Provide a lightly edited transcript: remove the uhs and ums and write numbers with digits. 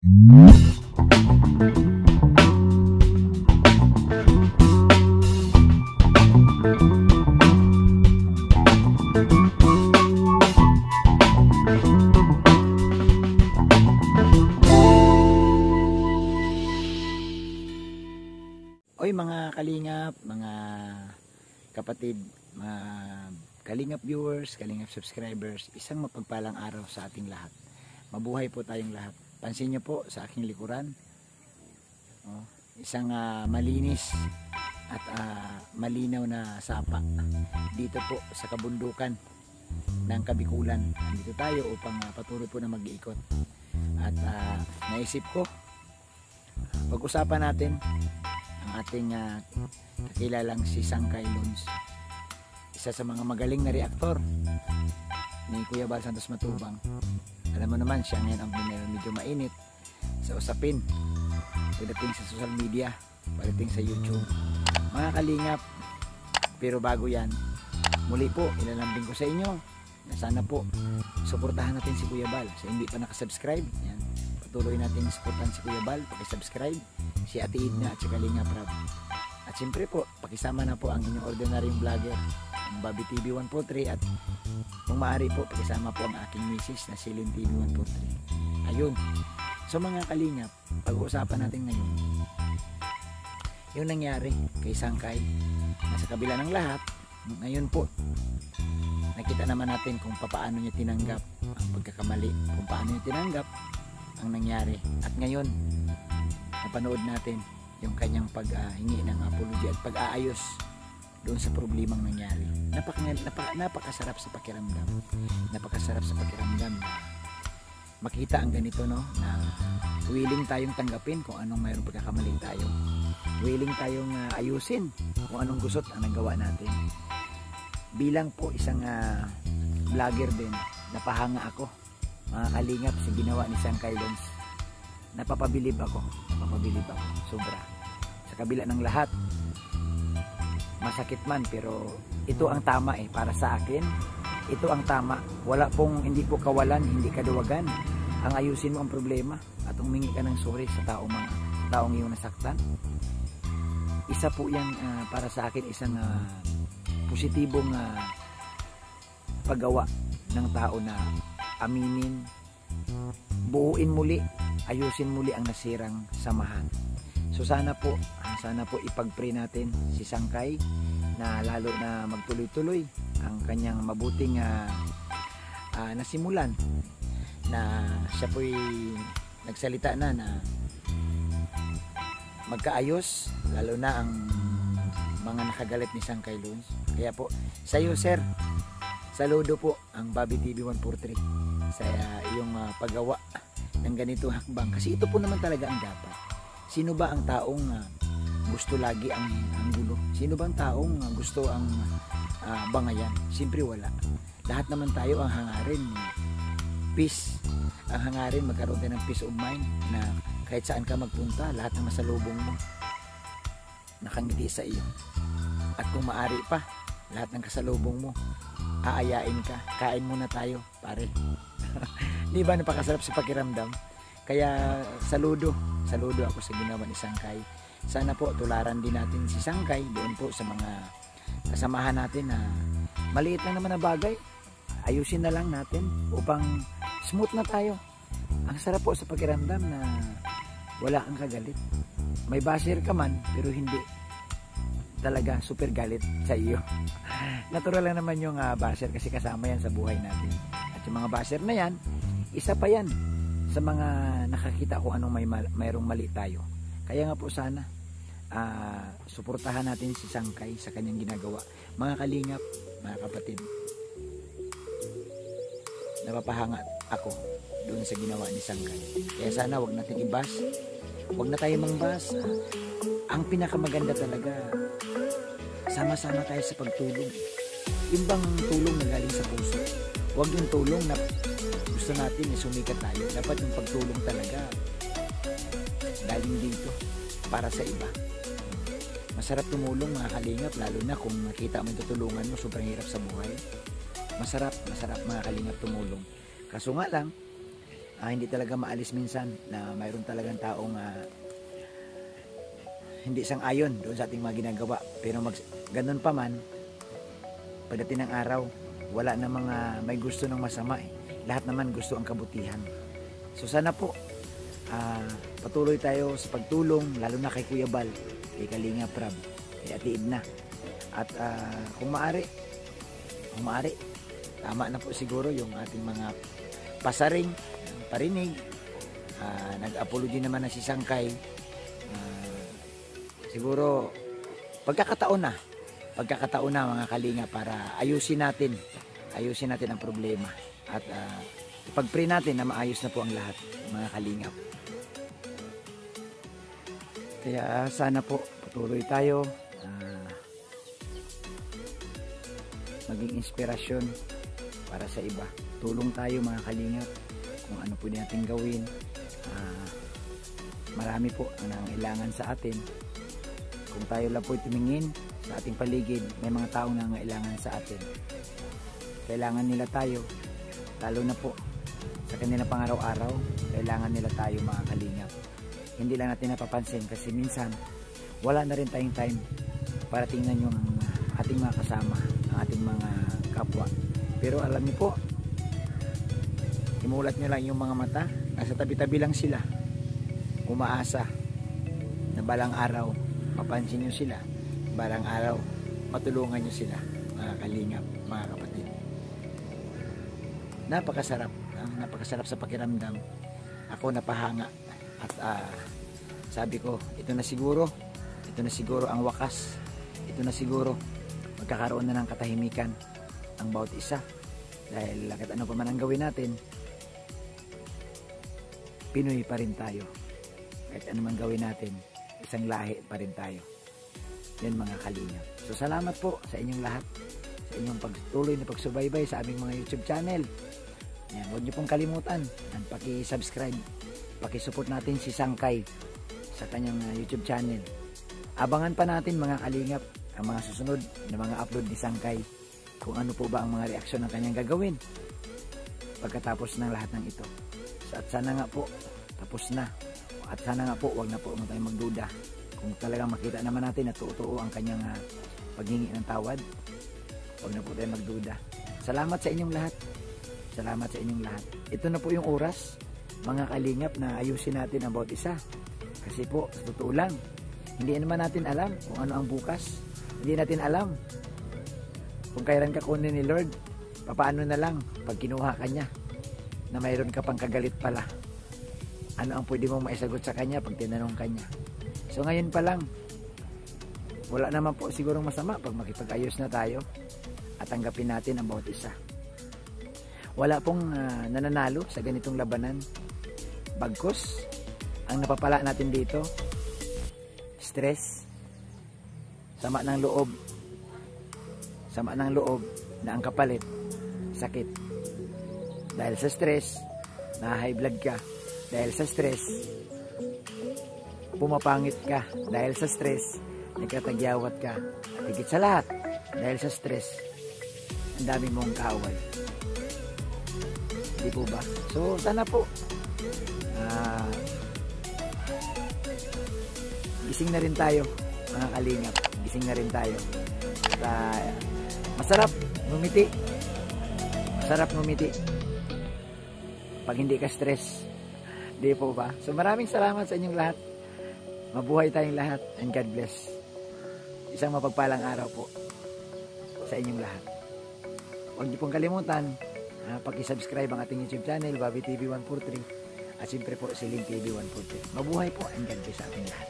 Oy mga kalingap, mga kapatid, mga kalingap viewers, kalingap subscribers, isang mapagpalang araw sa ating lahat. Mabuhay po tayong lahat. Pansin niyo po sa aking likuran, isang malinis at malinaw na sapa dito po sa kabundukan ng Kabikulan. Dito tayo upang patuloy po na mag-iikot. At naisip ko, pag-usapan natin ang ating kakilalang si Sangkay Loans, isa sa mga magaling na reaktor ni Kuya Bal Santos Matubang. Alam mo naman siya ngayon ang medyo mainit sa usapin pagdating sa social media, pagdating sa YouTube, mga kalingap. Pero bago yan, muli po ilalambing ko sa inyo na sana po suportahan natin si Kuya Bal. Sa hindi pa nakasubscribe, yan, patuloy natin suportahan si Kuya Bal, pakisubscribe, si Ate Edna at si Kalinga Prab. At siyempre po, pakisama na po ang inyong ordinaryong vlogger, ang Bobby TV 143, at kung maaari po, pakisama po ang aking misis na Celine TV 143. Ayun. So mga kalingap, pag-uusapan natin ngayon yung nangyari kay Sangkay na sa kabila ng lahat. Ngayon po, nakita naman natin kung paano niya tinanggap ang pagkakamali, kung paano niya tinanggap ang nangyari. At ngayon, napanood natin yung kanyang paghingi ng apology at pag-aayos doon sa problemang nangyari. Napakasarap sa pakiramdam. Napakasarap sa pakiramdam na makita ang ganito, no? Na willing tayong tanggapin kung anong mayroong pagkakamali tayo. Willing tayong ayusin kung anong gusot ang nagawa natin. Bilang po isang vlogger din, napahanga ako, mga kalingap, sa ginawa ni Sangkay Loans. Napapabilib ako sobra. Sa kabila ng lahat, masakit man, pero ito ang tama para sa akin. Ito ang tama. Wala pong, hindi po kawalan, hindi kaduwagan ang ayusin mo ang problema at humingi ka ng sorry sa taong iyong nasaktan. Isa po yan para sa akin, isang positibong paggawa ng tao na aminin, buuin muli, ayusin muli ang nasirang samahan. So sana po ipag-pray natin si Sangkay na lalo na magtuloy-tuloy ang kanyang mabuting nasimulan, na siya po'y nagsalita na magkaayos, lalo na ang mga nakagalit ni Sangkay Loans. Kaya po sa iyo, sir, saludo po ang Bobby TV 143 sa iyong paggawa ng ganito hakbang, kasi ito po naman talaga ang dapat. Sino ba ang taong gusto lagi ang gulo? Sino bang taong gusto ang bangayan? Siyempre wala. Lahat naman tayo ang hangarin peace, ang hangarin magkaroon tayo ng peace of mind, na kahit saan ka magpunta, lahat ng masalubong mo nakangiti sa iyo. At kung maaari pa, lahat ng kasalubong mo aayain ka, kain muna tayo, pare. Di ba napakasarap sa pakiramdam? Kaya saludo ako sa ginawa ni Sangkay. Sana po tularan din natin si Sangkay doon po sa mga kasamahan natin na maliit lang naman na bagay, ayusin na lang natin upang smooth na tayo. Ang sarap po sa pakiramdam na wala kang kagalit. May basher ka man, pero hindi talaga super galit sa iyo. Natural lang naman yung basher, kasi kasama yan sa buhay natin. At yung mga basher na yan, isa pa yan sa mga nakakita kung anong mayroong mali tayo. Kaya nga po sana suportahan natin si Sangkay sa kanyang ginagawa. Mga kalingap, mga kapatid, napapahanga ako doon sa ginawa ni Sangkay. Kaya sana wag natin ibas, wag na tayo mangbas. Ang pinakamaganda talaga, sama-sama tayo sa pagtulong. Yung bang tulong na galing sa puso, wag yung tulong na gusto natin sumikat tayo. Dapat yung pagtulong talaga galing dito para sa iba. Masarap tumulong, mga kalingap, lalo na kung nakita mo yung tutulungan mo, sobrang hirap sa buhay. Masarap mga kalingap tumulong. Kaso nga lang, hindi talaga maalis minsan na mayroon talagang taong hindi sang-ayon doon sa ating mga ginagawa. Pero ganun pa man, pagdating ng araw, wala na mga may gusto ng masama eh. Lahat naman gusto ang kabutihan. So sana po, patuloy tayo sa pagtulong, lalo na kay Kuya Bal, kay Kalinga Prab, kay Ate Edna. At kung maaari, tama na po siguro yung ating mga pasaring, parinig. Nag-apology naman na si Sangkay. Siguro pagkakataon na mga kalinga para ayusin natin ang problema at ipag-pray natin na maayos na po ang lahat mga kalingap. Kaya sana po patuloy tayo maging inspirasyon para sa iba. Tulong tayo mga kalingap kung ano po natin gawin. Marami po ang nangailangan sa atin. Kung tayo lang po tumingin sa ating paligid, may mga taong nangailangan sa atin. Kailangan nila tayo, lalo na po sa kanila pang-araw-araw, kailangan nila tayo mga kalingap. Hindi lang natin napapansin kasi minsan wala na rin tayong time para tingnan yung ating mga kasama, ang ating mga kapwa. Pero alam niyo po, imulat nyo lang yung mga mata, nasa tabi-tabi lang sila, umaasa na balang araw mapansin nyo sila, balang araw matulungan nyo sila mga kalingap, mga kapatid. Napakasarap sa pakiramdam. Ako napahanga at sabi ko, ito na siguro ang wakas, ito na siguro magkakaroon na ng katahimikan ang bawat isa, dahil kahit ano pa man ang gawin natin, Pinoy pa rin tayo. Kahit ano man gawin natin, isang lahi pa rin tayo. Yan mga kalingap. So salamat po sa inyong lahat, sa inyong pagtuloy na pagsubaybay sa aming mga YouTube channel. Yan, huwag niyo pong kalimutan ang paki-subscribe, paki-support natin si Sangkay sa kanyang YouTube channel. Abangan pa natin mga kalingap ang mga susunod na mga upload ni Sangkay, kung ano po ba ang mga reaksyon ng kanyang gagawin pagkatapos ng lahat ng ito. So, at sana nga po tapos na, at sana nga po wag na po tayong magduda. Kung talagang makita naman natin na totoo ang kanyang paghingi ng tawad, wag na po tayong magduda. Salamat sa inyong lahat. Salamat sa inyong lahat. Ito na po yung oras mga kalingap na ayusin natin ang bawat isa. Kasi po, sa totoo lang, hindi naman natin alam kung ano ang bukas. Hindi natin alam kung kailan ka kunin ni Lord. Paano na lang pag kinuha ka niya na mayroon ka pang kagalit pala. Ano ang pwede mong maisagot sa kanya pag tinanong kanya. So ngayon pa lang, wala naman po sigurong masama pag makipag-ayos na tayo at tanggapin natin ang bawat isa. Wala pong nananalo sa ganitong labanan. Bagkus, ang napapala natin dito, stress, sama ng loob na ang kapalit, sakit. Dahil sa stress, na-high blood ka. Dahil sa stress, pumapangit ka. Dahil sa stress, nagkatagyawat ka. At higit sa lahat, dahil sa stress, ang dami mong kaaway. Di po ba? So, sana po, gising na rin tayo, mga kalingap. Gising na rin tayo. At, masarap ngumiti. Masarap ngumiti pag hindi ka stress. Di po ba? So maraming salamat sa inyong lahat. Mabuhay tayong lahat and God bless. Isang mapagpalang araw po sa inyong lahat. Huwag niyo pong kalimutan paki-subscribe ang ating YouTube channel, Bobby TV 143, at siyempre po si Link TV 143. Mabuhay po and God bless sa ating lahat.